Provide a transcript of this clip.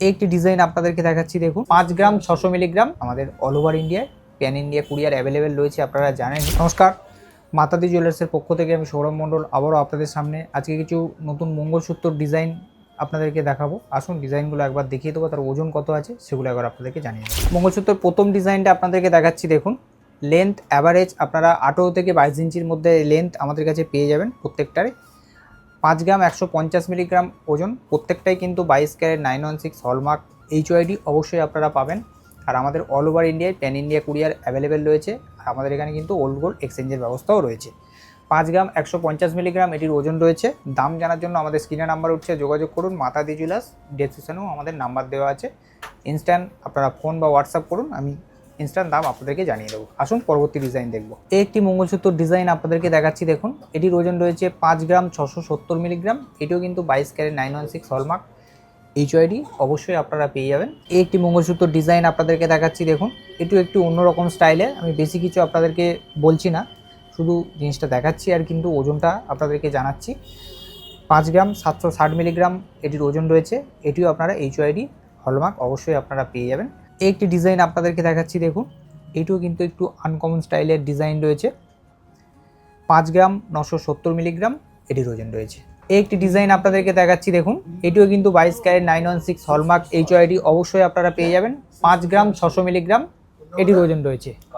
একটি ডিজাইন আপনাদেরকে দেখাচ্ছি, দেখুন 5 গ্রাম 600 মিলিগ্রাম, আমাদের অল ওভার ইন্ডিয়ায় প্যান ইন্ডিয়া কুরিয়ার অ্যাভেলেবেল রয়েছে, আপনারা জানেন। নমস্কার, মাতাদি জুয়েলার্সের পক্ষ থেকে আমি সৌরভ মণ্ডল আবারও আপনাদের সামনে আজকে কিছু নতুন মঙ্গলসূত্র ডিজাইন আপনাদেরকে দেখাবো। আসুন ডিজাইনগুলো একবার দেখিয়ে দেবো, তার ওজন কত আছে সেগুলো একবার আপনাদেরকে জানিয়ে দেবো। মঙ্গলসূত্রের প্রথম ডিজাইনটা আপনাদেরকে দেখাচ্ছি, দেখুন লেন্থ অ্যাভারেজ আপনারা 18 থেকে 22 ইঞ্চির মধ্যে লেন্থ আমাদের কাছে পেয়ে যাবেন প্রত্যেকটারে। 5 গ্রাম 150 মিলিগ্রাম ওজন, প্রত্যেকটাই কিন্তু 22 ক্যারেট 916 হলমার্ক HYD অবশ্যই আপনারা পাবেন। আর আমাদের অল ওভার ইন্ডিয়ায় প্যান ইন্ডিয়া কুরিয়ার অ্যাভেলেবেল রয়েছে। আর আমাদের এখানে কিন্তু ওল্ড গোল্ড এক্সচেঞ্জের ব্যবস্থাও রয়েছে। 5 গ্রাম 150 মিলিগ্রাম এটির ওজন রয়েছে। দাম জানার জন্য আমাদের স্ক্রিনে নাম্বার উঠছে, যোগাযোগ করুন। মাতাদি জুয়েলার্স ডেসক্রিপশনেও আমাদের নাম্বার দেওয়া আছে। ইনস্ট্যান্ট আপনারা ফোন বা হোয়াটসঅ্যাপ করুন, আমি ইনস্ট্যান্ট দাম আপনাদেরকে জানিয়ে দেবো। আসুন পরবর্তী ডিজাইন দেখব। একটি মঙ্গলসূত্র ডিজাইন আপনাদেরকে দেখাচ্ছি, দেখুন এটির ওজন রয়েছে 5 গ্রাম 670 মিলিগ্রাম। এটিও কিন্তু 22 ক্যারেট 916 হলমার্ক HYD অবশ্যই আপনারা পেয়ে যাবেন। একটি মঙ্গলসূত্র ডিজাইন আপনাদেরকে দেখাচ্ছি, দেখুন এটিও একটু অন্যরকম স্টাইলের। আমি বেশি কিছু আপনাদেরকে বলছি না, শুধু জিনিসটা দেখাচ্ছি আর কিন্তু ওজনটা আপনাদেরকে জানাচ্ছি। 5 গ্রাম 760 মিলিগ্রাম এটির ওজন রয়েছে। এটিও আপনারা HYD হলমার্ক অবশ্যই আপনারা পেয়ে যাবেন। একটি ডিজাইন আপনাদেরকে দেখাচ্ছি, দেখুন এটিও কিন্তু একটু আনকমন স্টাইলের ডিজাইন রয়েছে। 5 গ্রাম 970 মিলিগ্রাম এটির ওজন রয়েছে। একটি ডিজাইন আপনাদেরকে দেখাচ্ছি, দেখুন এটিও কিন্তু 22 ক্যারেট 916 হলমার্ক HYD অবশ্যই আপনারা পেয়ে যাবেন। 5 গ্রাম 600 মিলিগ্রাম এটির ওজন রয়েছে।